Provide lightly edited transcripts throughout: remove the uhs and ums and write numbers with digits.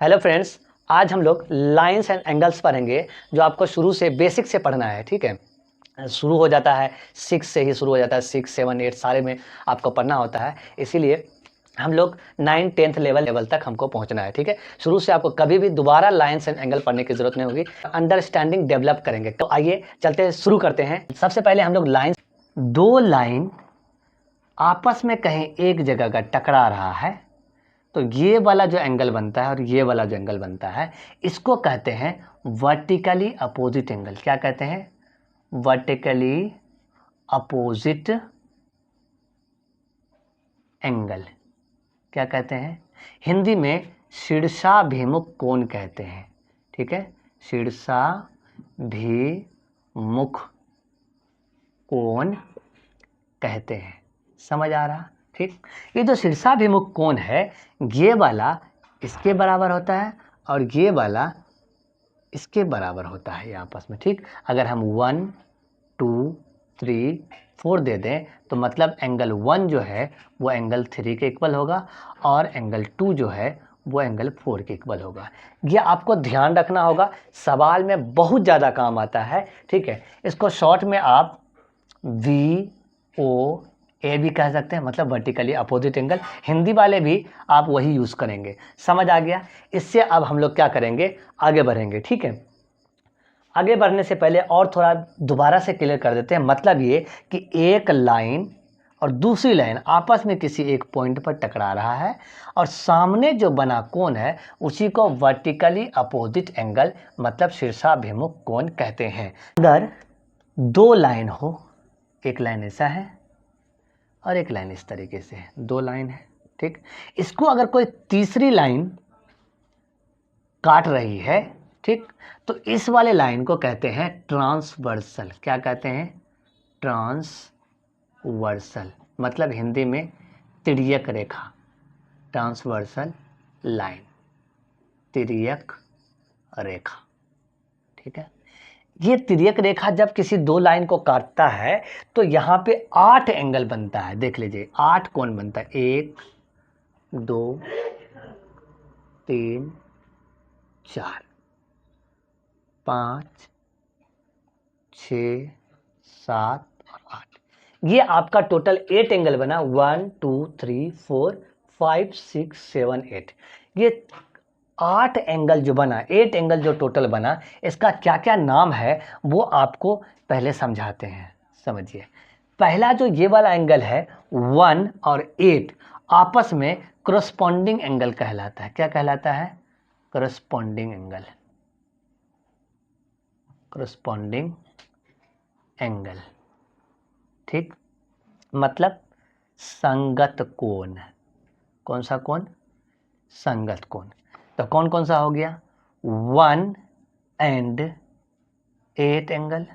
Hello friends, आज हम लोग लाइंस एंड एंगल्स पढ़ेंगे जो आपको शुरू से बेसिक से पढ़ना है। ठीक है, शुरू हो जाता है 6 से ही शुरू हो जाता है। 6, 7, 8 सारे में आपको पढ़ना होता है, इसीलिए हम लोग 9, 10th लेवल तक हमको पहुंचना है। ठीक है, शुरू से आपको कभी भी दोबारा लाइंस एंड एंगल पढ़ने की जरूरत नहीं होगी, अंडरस्टैंडिंग डेवलप करेंगे। तो आइए चलते हैं, शुरू करते हैं। सबसे पहले हम लोग लाइंस, दो लाइन आपस में कहीं एक जगह का टकरा रहा है तो ये वाला जो एंगल बनता है और ये वाला जो एंगल बनता है इसको कहते हैं वर्टिकली अपोजिट एंगल। क्या कहते हैं? Vertically opposite angle. क्या कहते हैं? हिंदी में शीर्षाभिमुख कोण कहते हैं। ठीक है, शीर्षाभिमुख कोण कहते हैं। समझ आ रहा? ठीक, ये जो शीर्षाभिमुख कोण है ये वाला इसके बराबर होता है और ये वाला इसके बराबर होता है ये आपस में। ठीक, अगर हम 1, 2, 3, 4 दे दें तो मतलब एंगल 1 जो है वो एंगल 3 के इक्वल होगा और एंगल 2 जो है वो एंगल 4 के इक्वल होगा। ये आपको ध्यान रखना होगा, सवाल में बहुत ज़्यादा काम आता है। ठीक है, इसको शॉर्ट में आप VOA भी कह सकते हैं, मतलब वर्टिकली अपोजिट एंगल। हिंदी वाले भी आप वही यूज़ करेंगे। समझ आ गया? इससे अब हम लोग क्या करेंगे, आगे बढ़ेंगे। ठीक है, आगे बढ़ने से पहले और थोड़ा दोबारा से क्लियर कर देते हैं। मतलब ये कि एक लाइन और दूसरी लाइन आपस में किसी एक पॉइंट पर टकरा रहा है और सामने जो बना कोण है उसी को वर्टिकली अपोजिट एंगल मतलब शीर्षाभिमुख कोण कहते हैं। अगर दो लाइन हो, एक लाइन ऐसा है और एक लाइन इस तरीके से है, दो लाइन है। ठीक, इसको अगर कोई तीसरी लाइन काट रही है, ठीक, तो इस वाले लाइन को कहते हैं ट्रांसवर्सल। क्या कहते हैं? ट्रांसवर्सल, मतलब हिंदी में तिर्यक रेखा, ट्रांसवर्सल लाइन, तिर्यक रेखा। ठीक है, ये तिर्यक रेखा जब किसी दो लाइन को काटता है तो यहाँ पे 8 एंगल बनता है। देख लीजिए 8 कोण बनता है। 1, 2, 3, 4, 5, 6, 7 और 8। ये आपका टोटल 8 एंगल बना। 1, 2, 3, 4, 5, 6, 7, 8। ये 8 एंगल जो बना, 8 एंगल जो टोटल बना, इसका क्या क्या नाम है वो आपको पहले समझाते हैं। समझिए, पहला जो ये वाला एंगल है 1 और 8 आपस में करस्पॉन्डिंग एंगल कहलाता है। क्या कहलाता है? Corresponding angle, corresponding angle. ठीक, मतलब संगत कोण। कौन सा कोण? संगत कोण। तो कौन कौन सा हो गया? 1 एंड 8 एंगल।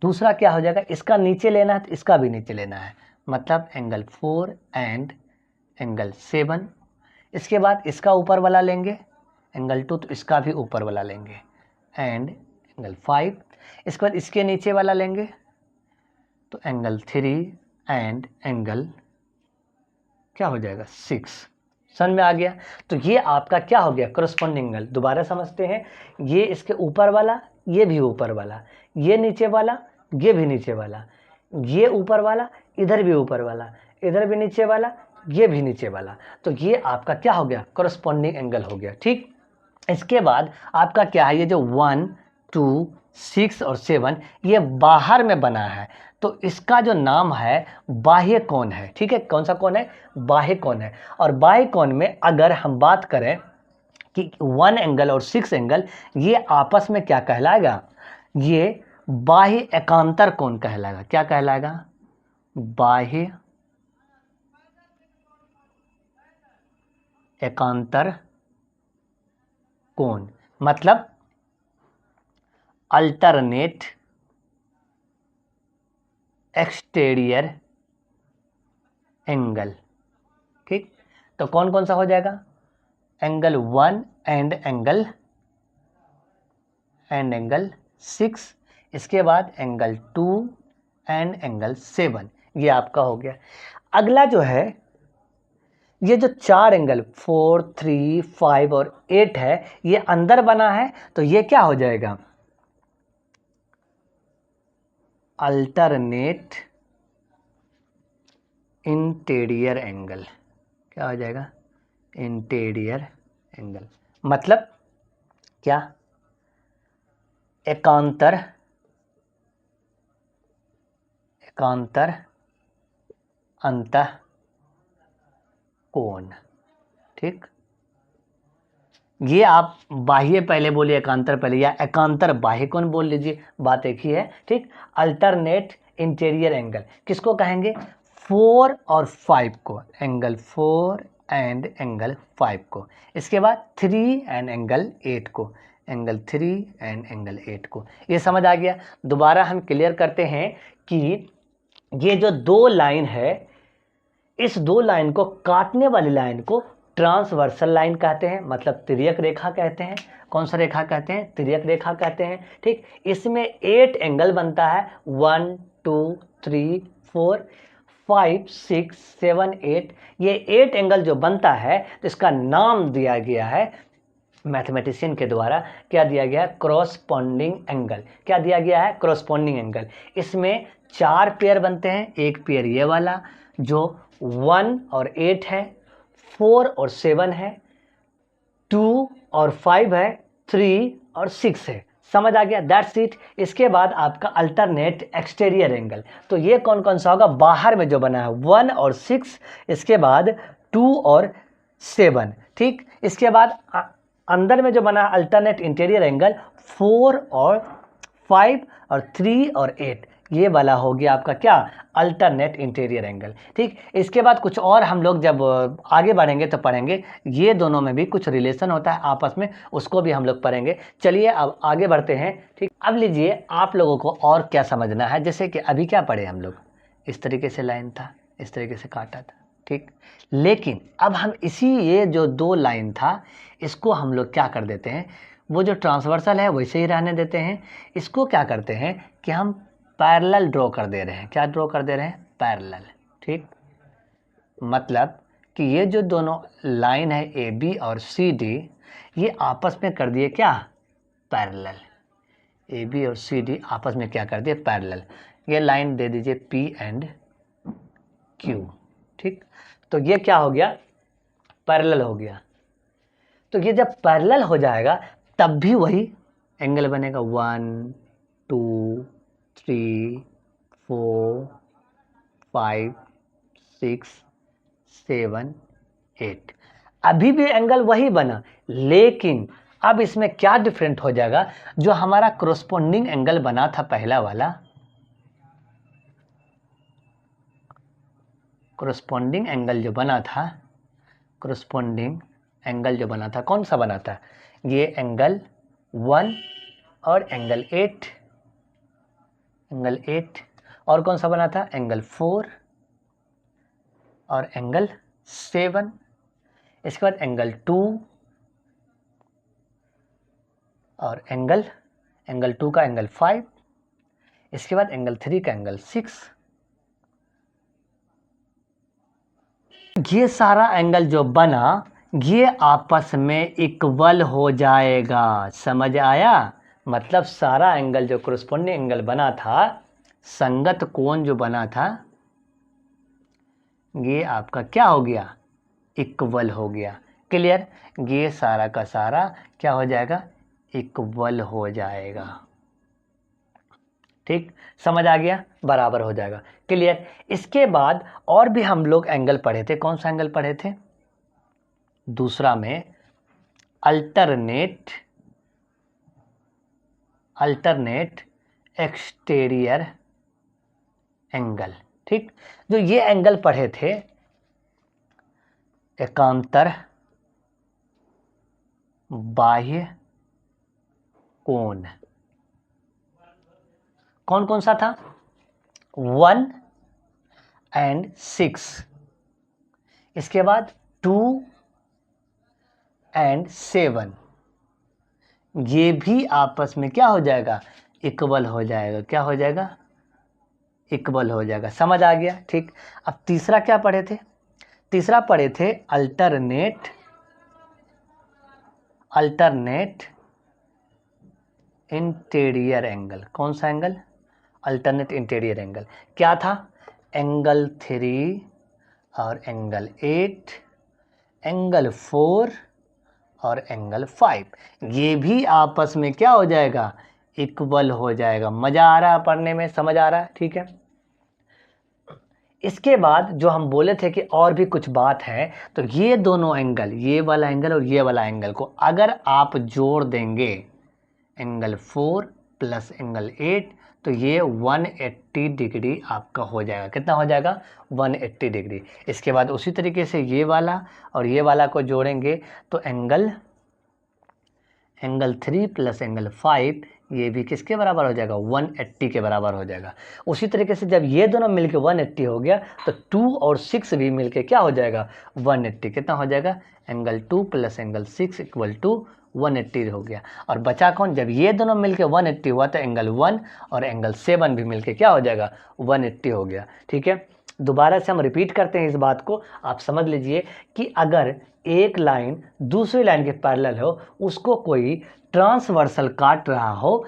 दूसरा क्या हो जाएगा? इसका नीचे लेना है तो इसका भी नीचे लेना है, मतलब एंगल 4 एंड एंगल 7। इसके बाद इसका ऊपर वाला लेंगे एंगल 2, तो इसका भी ऊपर वाला लेंगे एंड एंगल 5। इसके बाद इसके नीचे वाला लेंगे तो एंगल 3 एंड एंगल क्या हो जाएगा? 6। समझ में आ गया? तो ये आपका क्या हो गया? Corresponding angle. दोबारा समझते हैं, ये इसके ऊपर वाला, ये भी ऊपर वाला, ये नीचे वाला, ये भी नीचे वाला, ये ऊपर वाला, इधर भी ऊपर वाला, इधर भी नीचे वाला, ये भी नीचे वाला। तो ये आपका क्या हो गया? करस्पॉन्डिंग एंगल हो गया। ठीक, इसके बाद आपका क्या है? ये जो 1, 2, 6 और 7 ये बाहर में बना है तो इसका जो नाम है बाह्य कोण है। ठीक है, कौन सा कोण है? बाह्य कोण है। और बाह्य कोण में अगर हम बात करें कि 1 एंगल और 6 एंगल ये आपस में क्या कहलाएगा? ये बाह्य एकांतर कोण कहलाएगा। क्या कहलाएगा? बाह्य एकांतर कोण, मतलब अल्टरनेट एक्सटीरियर एंगल। ठीक, तो कौन कौन सा हो जाएगा? एंगल 1 एंड एंगल 6, इसके बाद एंगल 2 एंड एंगल 7। ये आपका हो गया। अगला जो है ये जो चार एंगल 4, 3, 5 और 8 है, ये अंदर बना है, तो ये क्या हो जाएगा, अल्टरनेट इंटीरियर एंगल। क्या हो जाएगा, इंटीरियर एंगल। मतलब क्या, एकांतर अंतः कोण। ठीक, ये आप बाह्य पहले बोलिए, एकांतर पहले, या एकांतर बाह्य कोण बोल लीजिए, बात एक ही है। ठीक, अल्टरनेट इंटीरियर एंगल किसको कहेंगे, 4 और 5 को, एंगल 4 एंड एंगल 5 को। इसके बाद 3 एंड एंगल 8 को, एंगल 3 एंड एंगल 8 को। ये समझ आ गया। दोबारा हम क्लियर करते हैं कि ये जो दो लाइन है, इस दो लाइन को काटने वाली लाइन को ट्रांसवर्सल लाइन कहते हैं, मतलब तिर्यक रेखा कहते हैं। कौन सा रेखा कहते हैं, तिर्यक रेखा कहते हैं। ठीक, इसमें 8 एंगल बनता है, 1, 2, 3, 4, 5, 6, 7, 8। ये 8 एंगल जो बनता है, तो इसका नाम दिया गया है मैथमेटिशियन के द्वारा, क्या दिया गया है, क्रॉसपॉन्डिंग एंगल। क्या दिया गया है, क्रॉसपॉन्डिंग एंगल। इसमें 4 पेयर बनते हैं, एक पेयर ये वाला जो 1 और 8 है, 4 और 7 है, 2 और 5 है, 3 और 6 है। समझ आ गया, दैट्स इट। इसके बाद आपका अल्टरनेट एक्सटीरियर एंगल, तो ये कौन कौन सा होगा, बाहर में जो बना है 1 और 6, इसके बाद 2 और 7। ठीक, इसके बाद अंदर में जो बना अल्टरनेट इंटीरियर एंगल 4 और 5 और 3 और 8, ये वाला हो गया आपका क्या, अल्टरनेट इंटीरियर एंगल। ठीक, इसके बाद कुछ और हम लोग जब आगे बढ़ेंगे तो पढ़ेंगे, ये दोनों में भी कुछ रिलेशन होता है आपस में, उसको भी हम लोग पढ़ेंगे। चलिए अब आगे बढ़ते हैं। ठीक, अब लीजिए आप लोगों को और क्या समझना है, जैसे कि अभी क्या पढ़े हम लोग, इस तरीके से लाइन था, इस तरीके से काटा था। ठीक, लेकिन अब हम इसी ये जो दो लाइन था, इसको हम लोग क्या कर देते हैं, वो जो ट्रांसवर्सल है वैसे ही रहने देते हैं। इसको क्या करते हैं कि हम पैरेलल ड्रॉ कर दे रहे हैं। क्या ड्रॉ कर दे रहे हैं, पैरेलल। ठीक, मतलब कि ये जो दोनों लाइन है ए बी और सी डी, ये आपस में कर दिए क्या, पैरेलल। ए बी और सी डी आपस में क्या कर दिए, पैरेलल। ये लाइन दे दीजिए पी एंड क्यू। ठीक, तो ये क्या हो गया, पैरेलल हो गया। तो ये जब पैरेलल हो जाएगा तब भी वही एंगल बनेगा, 1, 2, 3, 4, 5, 6, 7, 8, अभी भी एंगल वही बना, लेकिन अब इसमें क्या डिफरेंट हो जाएगा, जो हमारा कोरोस्पोंडिंग एंगल बना था पहला वाला, कोरोस्पोंडिंग एंगल जो बना था, कोरोस्पोंडिंग एंगल जो बना था, कौन सा बना था, ये एंगल 1 और एंगल 8, एंगल 8, और कौन सा बना था, एंगल 4 और एंगल 7। इसके बाद एंगल 2 और एंगल 2 का एंगल 5। इसके बाद एंगल 3 का एंगल 6। ये सारा एंगल जो बना, ये आपस में इक्वल हो जाएगा। समझ आया, मतलब सारा एंगल जो कोरोस्पोंडिंग एंगल बना था, संगत कोण जो बना था, ये आपका क्या हो गया, इक्वल हो गया। क्लियर, ये सारा का सारा क्या हो जाएगा, इक्वल हो जाएगा। ठीक, समझ आ गया, बराबर हो जाएगा। क्लियर। इसके बाद और भी हम लोग एंगल पढ़े थे, कौन सा एंगल पढ़े थे, दूसरा में अल्टरनेट एक्सटीरियर एंगल। ठीक, जो ये एंगल पढ़े थे, एकांतर बाह्य कोण, कौन कौन सा था, 1 एंड 6, इसके बाद 2 एंड 7, ये भी आपस में क्या हो जाएगा, इक्वल हो जाएगा। क्या हो जाएगा, इक्वल हो जाएगा। समझ आ गया। ठीक, अब तीसरा क्या पढ़े थे, तीसरा पढ़े थे अल्टरनेट इंटीरियर एंगल। कौन सा एंगल? Alternate interior angle. क्या था? एंगल 3 और एंगल 8, एंगल 4 और एंगल 5, ये भी आपस में क्या हो जाएगा? इक्वल हो जाएगा। मजा आ रहा है पढ़ने में? समझ आ रहा है? ठीक है। इसके बाद जो हम बोले थे कि और भी कुछ बात है, तो ये दोनों एंगल, ये वाला एंगल और ये वाला एंगल को अगर आप जोड़ देंगे, एंगल 4 प्लस एंगल 8, तो ये 180 डिग्री आपका हो जाएगा। कितना हो जाएगा? 180 डिग्री। इसके बाद उसी तरीके से ये वाला और ये वाला को जोड़ेंगे तो एंगल 3 प्लस एंगल 5, ये भी किसके बराबर हो जाएगा? 180 के बराबर हो जाएगा। उसी तरीके से जब ये दोनों मिलके 180 हो गया, तो 2 और 6 भी मिलके क्या हो जाएगा? 180। कितना हो जाएगा? Angle 2 plus angle 6 equal to 180 हो गया। और बचा कौन? जब ये दोनों मिलके 180 हुआ तो एंगल 1 और एंगल 7 भी मिलके क्या हो जाएगा? 180 हो गया। ठीक है। दोबारा से हम रिपीट करते हैं इस बात को, आप समझ लीजिए कि अगर एक लाइन दूसरी लाइन के पैरेलल हो, उसको कोई ट्रांसवर्सल काट रहा हो,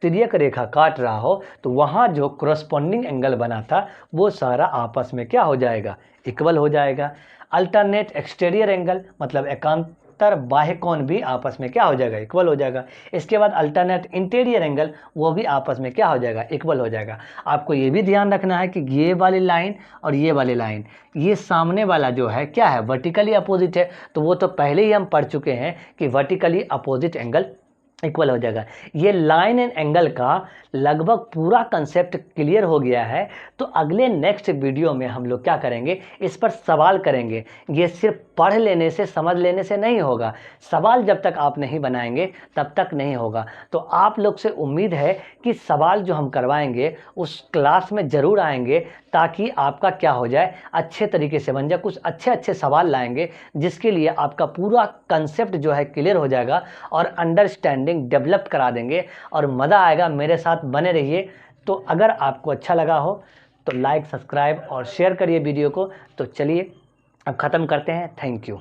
तिर्यक रेखा काट रहा हो, तो वहाँ जो करस्पॉन्डिंग एंगल बना था वो सारा आपस में क्या हो जाएगा? इक्वल हो जाएगा। अल्टरनेट एक्सटीरियर एंगल मतलब एकांतर बाह्य कोण भी आपस में क्या हो जाएगा? इक्वल हो जाएगा। इसके बाद अल्टरनेट इंटीरियर एंगल, वो भी आपस में क्या हो जाएगा? इक्वल हो जाएगा। आपको ये भी ध्यान रखना है कि ये वाली लाइन और ये वाली लाइन, ये सामने वाला जो है क्या है? वर्टिकली अपोजिट है। तो वो तो पहले ही हम पढ़ चुके हैं कि वर्टिकली अपोजिट एंगल इक्वल हो जाएगा। ये लाइन एंड एंगल का लगभग पूरा कंसेप्ट क्लियर हो गया है। तो अगले नेक्स्ट वीडियो में हम लोग क्या करेंगे? इस पर सवाल करेंगे। ये सिर्फ पढ़ लेने से, समझ लेने से नहीं होगा। सवाल जब तक आप नहीं बनाएंगे तब तक नहीं होगा। तो आप लोग से उम्मीद है कि सवाल जो हम करवाएंगे उस क्लास में ज़रूर आएंगे, ताकि आपका क्या हो जाए? अच्छे तरीके से बन जाए। कुछ अच्छे सवाल लाएंगे जिसके लिए आपका पूरा कंसेप्ट जो है क्लियर हो जाएगा और अंडरस्टैंडिंग डेवलप करा देंगे और मज़ा आएगा। मेरे साथ बने रहिए। तो अगर आपको अच्छा लगा हो तो लाइक, सब्सक्राइब और शेयर करिए वीडियो को। तो चलिए अब ख़त्म करते हैं। Thank you.